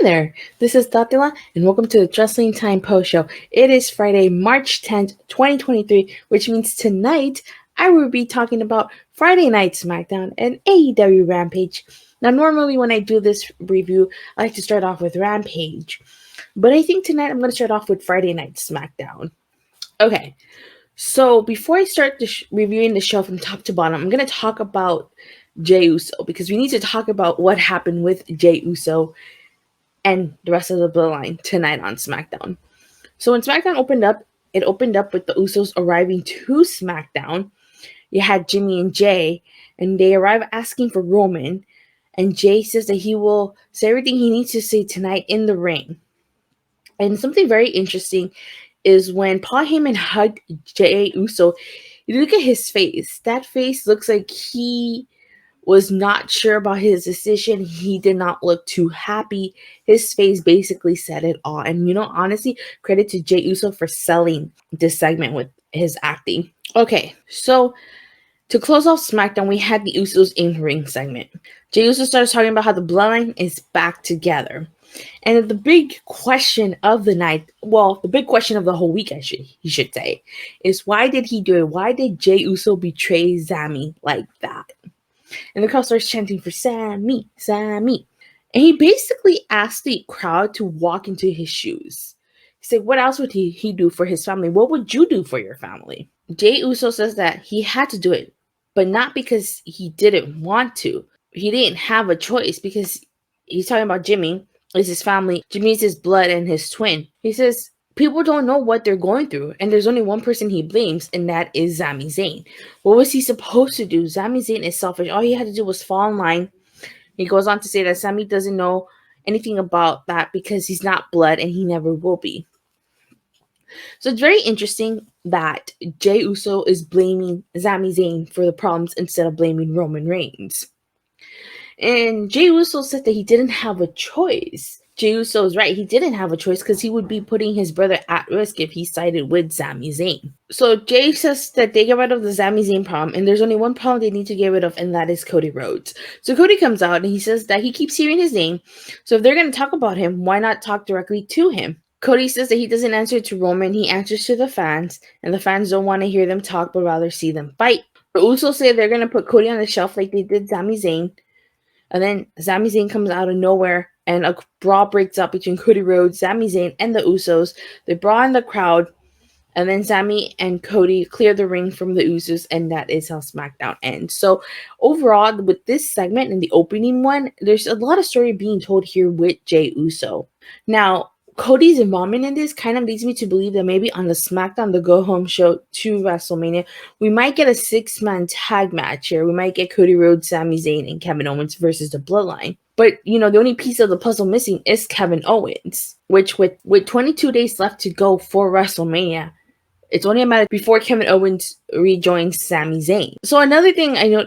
there, this is Tatila, and welcome to the Wrestling Time Post Show. It is Friday, March 10th, 2023, which means tonight I will be talking about Friday Night Smackdown and AEW Rampage. Now, normally when I do this review, I like to start off with Rampage, but I think tonight I'm going to start off with Friday Night Smackdown. Okay, so before I start reviewing the show from top to bottom, I'm going to talk about Jey Uso, because we need to talk about what happened with Jey Uso and the rest of the bloodline tonight on SmackDown. So when SmackDown opened up, it opened up with the Usos arriving to SmackDown. You had Jimmy and Jey, and they arrive asking for Roman, and Jey says that he will say everything he needs to say tonight in the ring. And something very interesting is when Paul Heyman hugged Jey Uso, you look at his face. That face looks like he was not sure about his decision. He did not look too happy. His face basically said it all. And honestly, credit to Jey Uso for selling this segment with his acting. Okay, so to close off SmackDown, we had the Usos in ring segment. Jey Uso starts talking about how the bloodline is back together. And the big question of the night, well, the big question of the whole week, he should say, is why did he do it? Why did Jey Uso betray Sammy like that? And the crowd starts chanting for Sammy, Sammy. And he basically asked the crowd to walk into his shoes. He said, what else would he do for his family? What would you do for your family? Jey Uso says that he had to do it, but not because he didn't want to. He didn't have a choice, because he's talking about Jimmy is his family. Jimmy is his blood and his twin. He says, people don't know what they're going through, and there's only one person he blames, and that is Sami Zayn. What was he supposed to do? Sami Zayn is selfish. All he had to do was fall in line. He goes on to say that Sami doesn't know anything about that because he's not blood, and he never will be. So it's very interesting that Jey Uso is blaming Sami Zayn for the problems instead of blaming Roman Reigns. And Jey Uso said that he didn't have a choice. Jey Uso is right. He didn't have a choice because he would be putting his brother at risk if he sided with Sami Zayn. So Jey says that they get rid of the Sami Zayn problem, and there's only one problem they need to get rid of, and that is Cody Rhodes. So Cody comes out and he says that he keeps hearing his name. So if they're going to talk about him, why not talk directly to him? Cody says that he doesn't answer to Roman. He answers to the fans, and the fans don't want to hear them talk, but rather see them fight. The Usos say they're going to put Cody on the shelf like they did Sami Zayn. And then Sami Zayn comes out of nowhere, and a brawl breaks out between Cody Rhodes, Sami Zayn, and the Usos. They brawl in the crowd, and then Sami and Cody clear the ring from the Usos, and that is how SmackDown ends. So overall, with this segment and the opening one, there's a lot of story being told here with Jey Uso. Now, Cody's involvement in this kind of leads me to believe that maybe on the SmackDown, the go-home show to WrestleMania, we might get a 6-man tag match here. We might get Cody Rhodes, Sami Zayn, and Kevin Owens versus the Bloodline. But, the only piece of the puzzle missing is Kevin Owens, which with 22 days left to go for WrestleMania, it's only a matter before Kevin Owens rejoins Sami Zayn. So another thing I know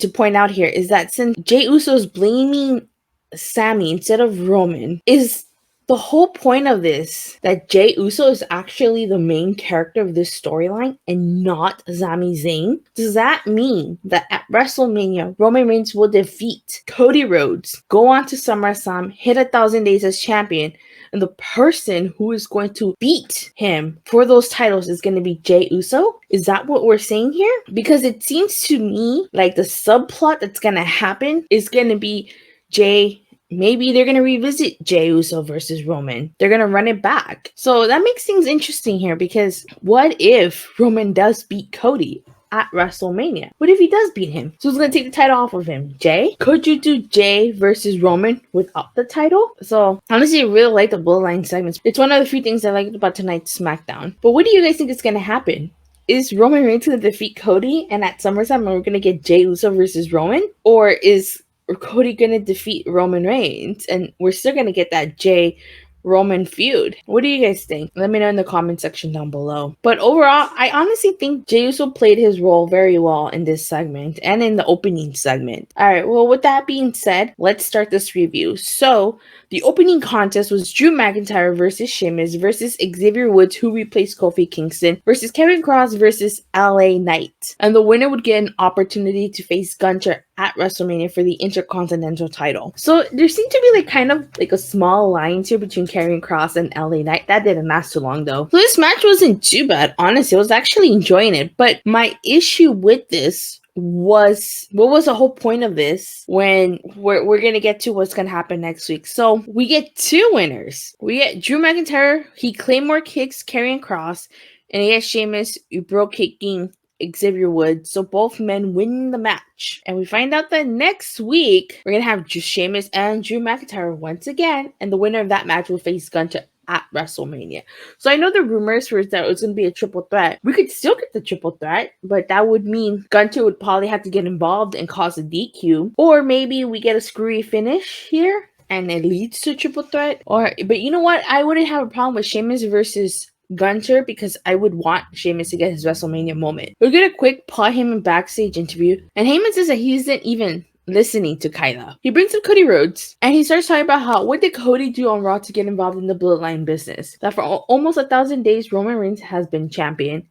to point out here is that since Jey Uso is blaming Sami instead of Roman, is the whole point of this that Jey Uso is actually the main character of this storyline and not Sami Zayn? Does that mean that at WrestleMania, Roman Reigns will defeat Cody Rhodes, go on to SummerSlam, hit 1,000 days as champion, and the person who is going to beat him for those titles is going to be Jey Uso? Is that what we're saying here? Because it seems to me like the subplot that's going to happen is going to be Jey. Maybe they're going to revisit Jey Uso versus Roman. They're going to run it back. So that makes things interesting here, because what if Roman does beat Cody at WrestleMania? What if he does beat him? So who's going to take the title off of him? Jey? Could you do Jey versus Roman without the title? So honestly, I really like the Bloodline segments. It's one of the few things I liked about tonight's SmackDown. But what do you guys think is going to happen? Is Roman Reigns going to defeat Cody, and at SummerSlam we're going to get Jey Uso versus Roman? Or is Cody gonna defeat Roman Reigns, and we're still gonna get that Jey Roman feud? What do you guys think? Let me know in the comment section down below. But overall, I honestly think Jey Uso played his role very well in this segment and in the opening segment. Alright, well, with that being said, let's start this review. So, the opening contest was Drew McIntyre versus Sheamus versus Xavier Woods, who replaced Kofi Kingston, versus Kevin Kross versus LA Knight. And the winner would get an opportunity to face Gunther at WrestleMania for the Intercontinental title. So there seemed to be like kind of like a small alliance here between Karrion Kross and LA Knight. That didn't last too long though. So this match wasn't too bad. Honestly, I was actually enjoying it. But my issue with this was, what was the whole point of this when we're gonna get to what's gonna happen next week. So we get two winners. We get Drew McIntyre, he Claymore kicks Karrion Kross, and he has Sheamus Ubro kicking Xavier Woods. So both men win the match. And we find out that next week we're gonna have Sheamus and Drew McIntyre once again, and the winner of that match will face Gunther at WrestleMania. So I know the rumors were that it was going to be a triple threat. We could still get the triple threat, but that would mean Gunther would probably have to get involved and cause a DQ. Or maybe we get a screwy finish here and it leads to a triple threat. But you know what? I wouldn't have a problem with Sheamus versus Gunther because I would want Sheamus to get his WrestleMania moment. We'll get a quick Paul Heyman backstage interview, and Heyman says that he isn't even listening to Kyla. He brings up Cody Rhodes and he starts talking about how what did Cody do on Raw to get involved in the bloodline business. That for almost 1,000 days Roman Reigns has been champion,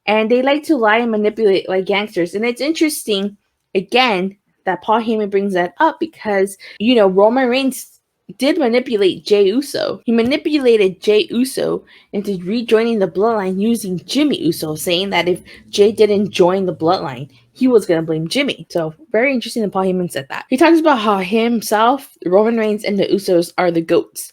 and they like to lie and manipulate like gangsters. And it's interesting again that Paul Heyman brings that up because Roman Reigns did manipulate Jey Uso. He manipulated Jey Uso into rejoining the bloodline using Jimmy Uso, saying that if Jey didn't join the bloodline, he was going to blame Jimmy. So very interesting that Paul Heyman said that. He talks about how himself, Roman Reigns, and the Usos are the GOATs.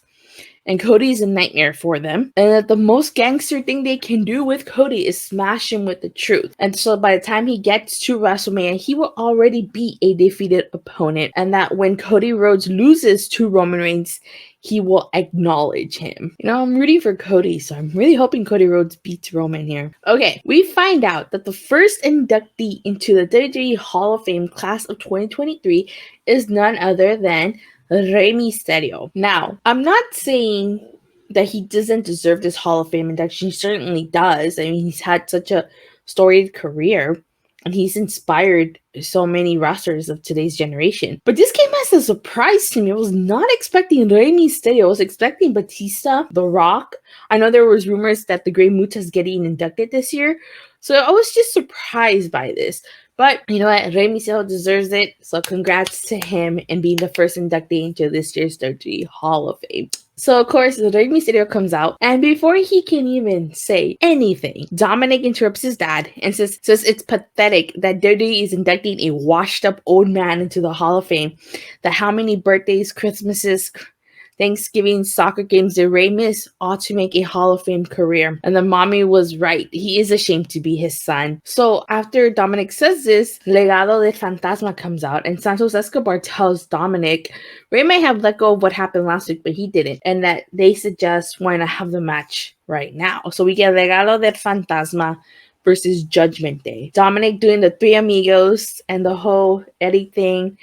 And Cody is a nightmare for them. And that the most gangster thing they can do with Cody is smash him with the truth. And so by the time he gets to WrestleMania, he will already be a defeated opponent. And that when Cody Rhodes loses to Roman Reigns, he will acknowledge him. I'm rooting for Cody, so I'm really hoping Cody Rhodes beats Roman here. Okay, we find out that the first inductee into the WWE Hall of Fame class of 2023 is none other than Rey Mysterio. Now, I'm not saying that he doesn't deserve this Hall of Fame induction. He certainly does. I mean, he's had such a storied career, and he's inspired so many wrestlers of today's generation. But this came as a surprise to me. I was not expecting Rey Mysterio. I was expecting Batista, The Rock. I know there was rumors that the Great Muta is getting inducted this year, so I was just surprised by this. But you know what? Rey Mysterio deserves it. So congrats to him and being the first inductee into this year's WWE Hall of Fame. So, of course, Rey Mysterio comes out, and before he can even say anything, Dominic interrupts his dad and says it's pathetic that WWE is inducting a washed-up old man into the Hall of Fame, that how many birthdays, Christmases, Thanksgiving, soccer games did Rey miss, all to make a Hall of Fame career. And the mommy was right. He is ashamed to be his son. So after Dominic says this, Legado de Fantasma comes out, and Santos Escobar tells Dominic Rey may have let go of what happened last week, but he didn't, and that they suggest why not have the match right now. So we get Legado de Fantasma versus Judgment Day. Dominic doing the Three Amigos and the whole Eddie thing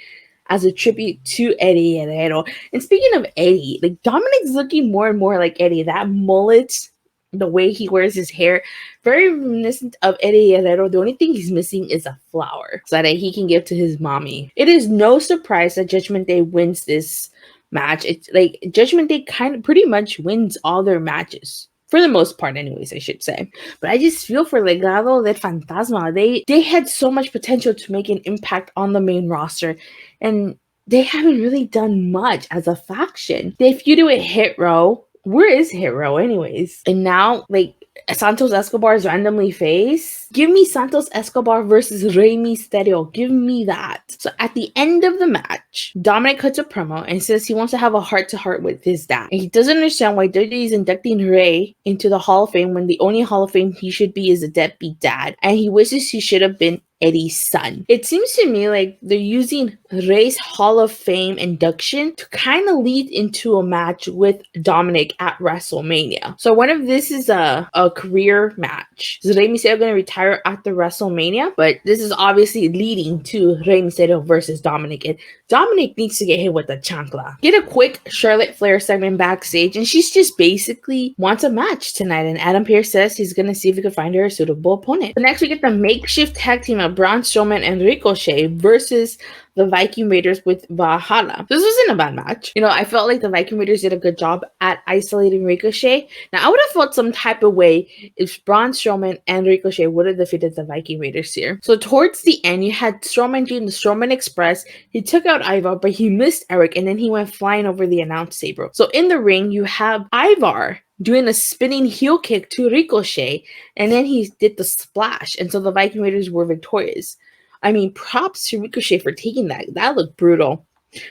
as a tribute to Eddie Guerrero. And speaking of Eddie, like Dominic's looking more and more like Eddie. That mullet, the way he wears his hair, very reminiscent of Eddie Guerrero. The only thing he's missing is a flower so that he can give to his mommy. It is no surprise that Judgment Day wins this match. It's like Judgment Day pretty much wins all their matches. For the most part, anyways, I should say. But I just feel for Legado de Fantasma. They had so much potential to make an impact on the main roster, and they haven't really done much as a faction. They feuded with Hit Row. Where is Hit Row, anyways? And now, like, Santos Escobar's randomly face. Give me Santos Escobar versus Rey Mysterio. Give me that. So at the end of the match, Dominic cuts a promo and says he wants to have a heart-to-heart with his dad. And he doesn't understand why WWE is inducting Rey into the Hall of Fame when the only Hall of Fame he should be is a deadbeat dad. And he wishes he should have been Eddie's son. It seems to me like they're using Rey's Hall of Fame induction to kind of lead into a match with Dominic at WrestleMania. So one of this is a career match. Is Rey Mysterio going to retire after WrestleMania? But this is obviously leading to Rey Mysterio versus Dominic. And Dominic needs to get hit with a chancla. Get a quick Charlotte Flair segment backstage, and she's just basically wants a match tonight. And Adam Pearce says he's going to see if he can find her a suitable opponent. So next we get the makeshift tag team of Braun Strowman and Ricochet versus the Viking Raiders with Valhalla. This wasn't a bad match. I felt like the Viking Raiders did a good job at isolating Ricochet. Now, I would have felt some type of way if Braun, Strowman, and Ricochet would have defeated the Viking Raiders here. So towards the end, you had Strowman doing the Strowman Express. He took out Ivar, but he missed Eric, and then he went flying over the announce table. So in the ring, you have Ivar doing a spinning heel kick to Ricochet, and then he did the splash, and so the Viking Raiders were victorious. I mean, props to Ricochet for taking that. That looked brutal.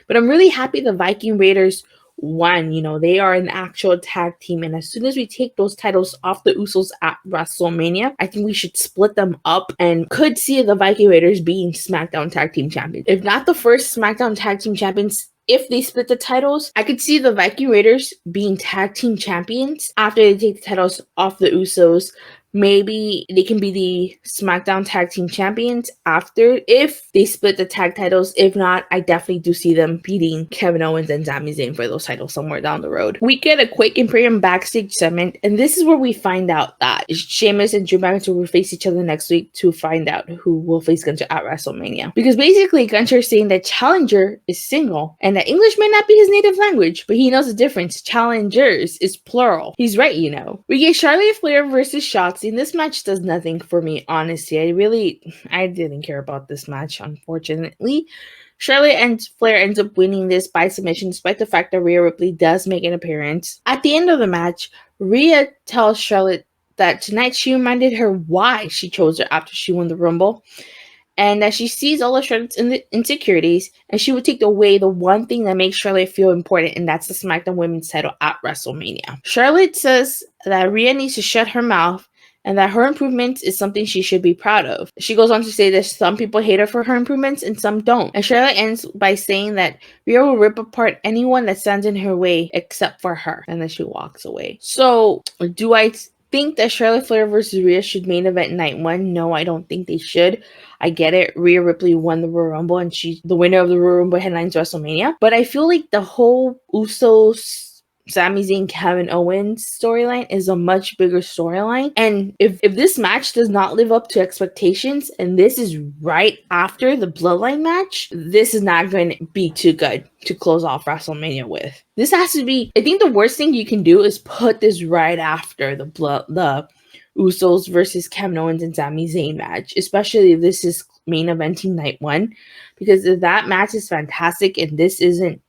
But I'm really happy the Viking Raiders won. They are an actual tag team, and as soon as we take those titles off the Usos at WrestleMania, I think we should split them up and could see the Viking Raiders being SmackDown Tag Team Champions. If not the first SmackDown Tag Team Champions, if they split the titles, I could see the Viking Raiders being tag team champions after they take the titles off the Usos. Maybe they can be the SmackDown Tag Team Champions after if they split the tag titles. If not, I definitely do see them beating Kevin Owens and Sami Zayn for those titles somewhere down the road. We get a quick Imperium Backstage segment, and this is where we find out that Sheamus and Drew McIntyre will face each other next week to find out who will face Gunther at WrestleMania. Because basically, Gunther is saying that Challenger is single, and that English may not be his native language, but he knows the difference. Challengers is plural. He's right, We get Charlotte Flair versus Shotzi. And this match does nothing for me, honestly. I didn't care about this match, unfortunately. Charlotte and Flair ends up winning this by submission, despite the fact that Rhea Ripley does make an appearance. At the end of the match, Rhea tells Charlotte that tonight she reminded her why she chose her after she won the Rumble, and that she sees all of Charlotte's insecurities, and she would take away the one thing that makes Charlotte feel important, and that's the SmackDown Women's title at WrestleMania. Charlotte says that Rhea needs to shut her mouth, and that her improvements is something she should be proud of. She goes on to say that some people hate her for her improvements and some don't. And Charlotte ends by saying that Rhea will rip apart anyone that stands in her way except for her. And then she walks away. So, do I think that Charlotte Flair versus Rhea should main event night one? No, I don't think they should. I get it. Rhea Ripley won the Royal Rumble, and she's the winner of the Royal Rumble headlines WrestleMania. But I feel like the whole Usos Sami Zayn, Kevin Owens storyline is a much bigger storyline. And if this match does not live up to expectations, and this is right after the Bloodline match, this is not going to be too good to close off WrestleMania with. This has to be, I think the worst thing you can do is put this right after the Usos versus Kevin Owens and Sami Zayn match, especially if this is main eventing night one, because if that match is fantastic and this isn't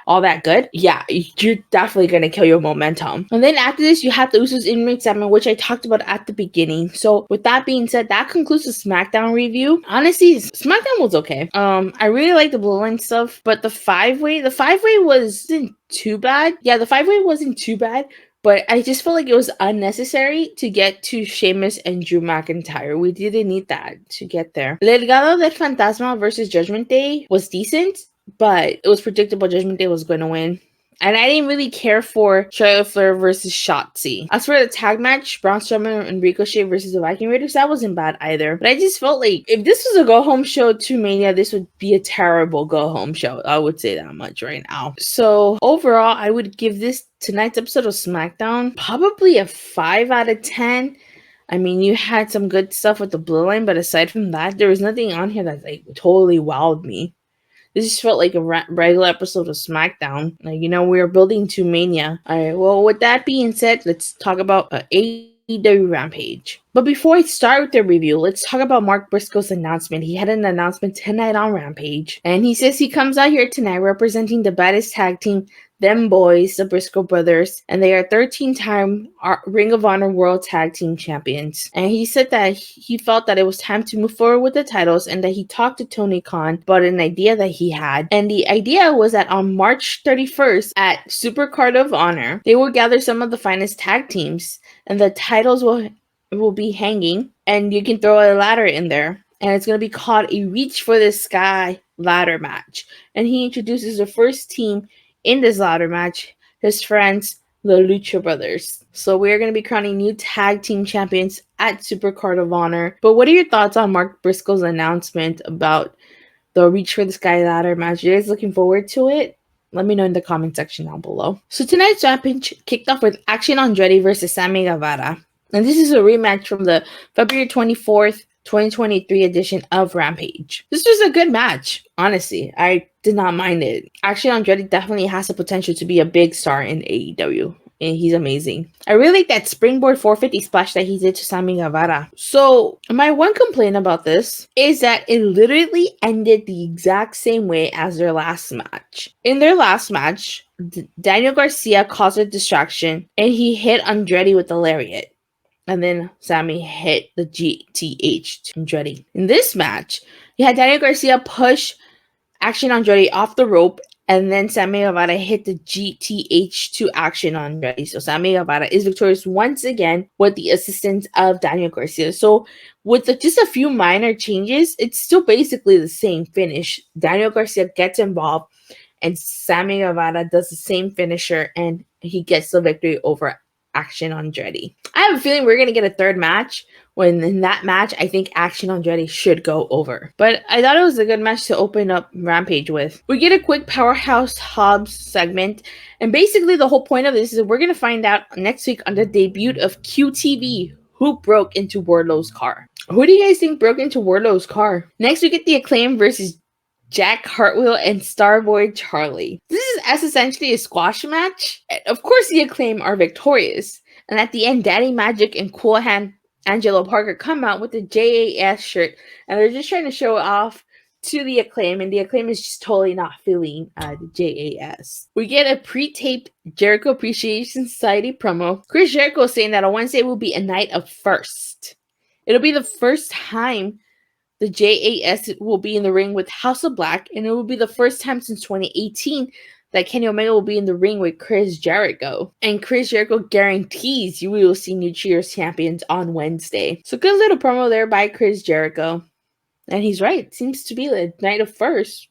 all that good, yeah, you're definitely going to kill your momentum. And then after this, you have the Usos in-ring segment, which I talked about at the beginning. So with that being said, that concludes the SmackDown review. Honestly, SmackDown was okay. I really like the Bloodline stuff, but the five-way wasn't too bad. Yeah, the five-way wasn't too bad, but I just felt like it was unnecessary to get to Sheamus and Drew McIntyre. We didn't need that to get there. Legado del Fantasma versus Judgment Day was decent, but it was predictable Judgment Day was going to win. And I didn't really care for Charlotte Flair versus Shotzi. As for the tag match, Braun Strowman and Ricochet versus the Viking Raiders, that wasn't bad either. But I just felt like if this was a go-home show to Mania, this would be a terrible go-home show. I would say that much right now. So overall, I would give this tonight's episode of SmackDown probably a 5 out of 10. I mean, you had some good stuff with the Bloodline, but aside from that, there was nothing on here that like totally wowed me. This just felt like a regular episode of SmackDown. Like, we were building to Mania. Alright, well, with that being said, let's talk about AEW Rampage. But before I start with the review, let's talk about Mark Briscoe's announcement. He had an announcement tonight on Rampage. And he says he comes out here tonight representing the baddest tag team, them boys, the Briscoe brothers, and they are 13-time Ring of Honor World Tag Team Champions. And he said that he felt that it was time to move forward with the titles and that he talked to Tony Khan about an idea that he had. And the idea was that on March 31st at Supercard of Honor, they will gather some of the finest tag teams and the titles will be hanging and you can throw a ladder in there. And it's going to be called a Reach for the Sky ladder match. And he introduces the first team in this ladder match, his friends, the Lucha Brothers. So we're going to be crowning new tag team champions at Supercard of Honor. But what are your thoughts on Mark Briscoe's announcement about the Reach for the Sky ladder match? Are you guys looking forward to it? Let me know in the comment section down below. So tonight's Rampage kicked off with Action Andretti versus Sammy Guevara. And this is a rematch from the February 24th 2023 edition of Rampage. This was a good match, honestly. I did not mind it. Actually, Andretti definitely has the potential to be a big star in AEW. And he's amazing. I really like that springboard 450 splash that he did to Sammy Guevara. So, my one complaint about this is that it literally ended the exact same way as their last match. In their last match, Daniel Garcia caused a distraction and he hit Andretti with the lariat. And then Sammy hit the GTH to Andretti. In this match, you had Daniel Garcia push Action Andretti off the rope, and then Sammy Guevara hit the GTH to Action Andretti. So Sammy Guevara is victorious once again with the assistance of Daniel Garcia. So with just a few minor changes, it's still basically the same finish. Daniel Garcia gets involved, and Sammy Guevara does the same finisher, and he gets the victory over Action Andretti. I have a feeling we're going to get a third match. When in that match, I think Action Andretti should go over. But I thought it was a good match to open up Rampage with. We get a quick Powerhouse Hobbs segment. And basically the whole point of this is we're going to find out next week on the debut of QTV who broke into Wardlow's car. Who do you guys think broke into Wardlow's car? Next we get the Acclaim versus Jack Cartwheel and Starboy Charlie. This is essentially a squash match. And of course, the Acclaim are victorious. And at the end, Daddy Magic and Cool Hand Angelo Parker come out with the JAS shirt. And they're just trying to show off to the Acclaim. And the Acclaim is just totally not feeling the JAS. We get a pre-taped Jericho Appreciation Society promo. Chris Jericho is saying that on Wednesday will be a night of first. It'll be the first time the JAS will be in the ring with House of Black, and it will be the first time since 2018 that Kenny Omega will be in the ring with Chris Jericho. And Chris Jericho guarantees you will see New Cheers champions on Wednesday. So good little promo there by Chris Jericho. And he's right. Seems to be the night of first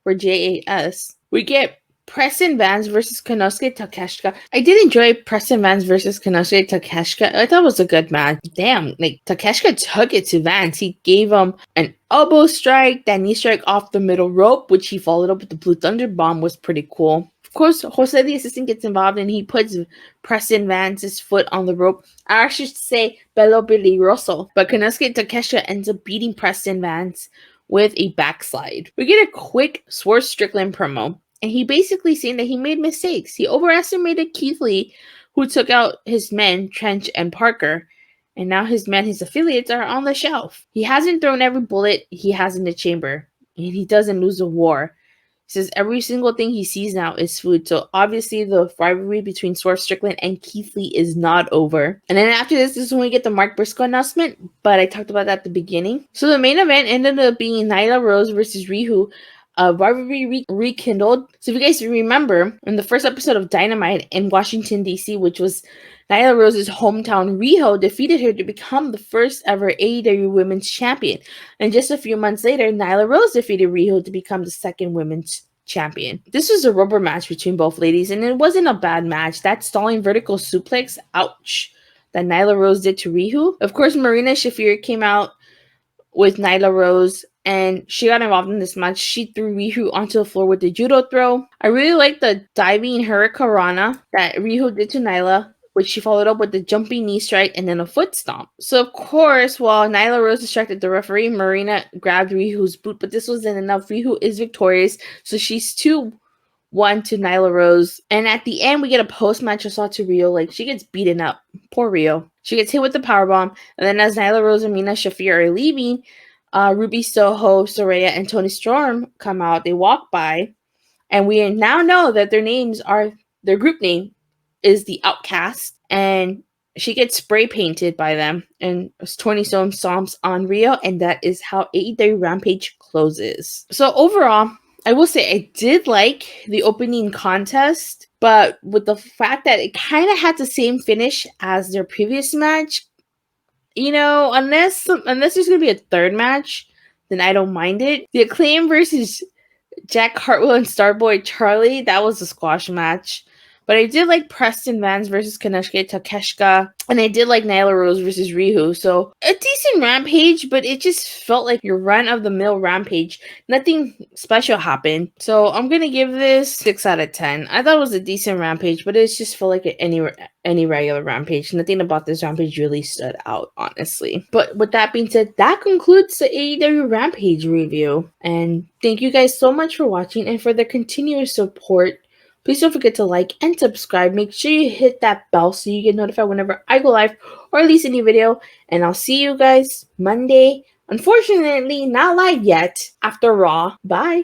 for JAS. We get Preston Vance versus Konosuke Takeshita. I did enjoy Preston Vance versus Konosuke Takeshita. I thought it was a good match. Damn, Takeshita took it to Vance. He gave him an elbow strike, that knee strike off the middle rope, which he followed up with the Blue Thunder Bomb, was pretty cool. Of course, Jose the assistant gets involved and he puts Preston Vance's foot on the rope. I should say Bello Peligroso. But Konosuke Takeshita ends up beating Preston Vance with a backslide. We get a quick Swerve Strickland promo. And he basically saying that he made mistakes. He overestimated Keith Lee, who took out his men, Trench and Parker. And now his men, his affiliates, are on the shelf. He hasn't thrown every bullet he has in the chamber. And he doesn't lose a war. He says every single thing he sees now is food. So obviously the rivalry between Swerve Strickland and Keith Lee is not over. And then after this is when we get the Mark Briscoe announcement. But I talked about that at the beginning. So the main event ended up being Nyla Rose versus Riho. Rivalry rekindled. So if you guys remember, in the first episode of Dynamite in Washington, D.C., which was Nyla Rose's hometown, Riho defeated her to become the first ever AEW Women's Champion. And just a few months later, Nyla Rose defeated Riho to become the second Women's Champion. This was a rubber match between both ladies, and it wasn't a bad match. That stalling vertical suplex, ouch, that Nyla Rose did to Riho. Of course, Marina Shafir came out with Nyla Rose, and she got involved in this match. She threw Riho onto the floor with the judo throw. I really like the diving hurricanrana that Riho did to Nyla, which she followed up with the jumping knee strike and then a foot stomp. So, of course, while Nyla Rose distracted the referee, Marina grabbed Riho's boot, but this wasn't enough. Riho is victorious, so she's 2-1 to Nyla Rose. And at the end, we get a post-match assault to Riho. She gets beaten up. Poor Riho. She gets hit with the powerbomb, and then as Nyla Rose and Mina Shafir are leaving, Ruby Soho, Soraya, and Toni Storm come out. They walk by, and we now know that their group name is the Outcast, and she gets spray painted by them, and Toni Storm stomps on Riho, and that is how AEW Rampage closes. So overall, I will say I did like the opening contest, but with the fact that it kind of had the same finish as their previous match, unless there's going to be a third match, then I don't mind it. The Acclaim versus Jack Cartwheel and Starboy Charlie, that was a squash match. But I did like Preston Vance versus Kaneshika Takeshita, and I did like Nyla Rose versus Riho. So a decent Rampage, but it just felt like your run-of-the-mill Rampage. Nothing special happened. So I'm gonna give this 6 out of 10. I thought it was a decent Rampage, but it just felt like any regular Rampage. Nothing about this Rampage really stood out, honestly. But with that being said, that concludes the AEW Rampage review. And thank you guys so much for watching and for the continuous support. Please don't forget to like and subscribe. Make sure you hit that bell so you get notified whenever I go live or release a new video. And I'll see you guys Monday. Unfortunately, not live yet after Raw. Bye.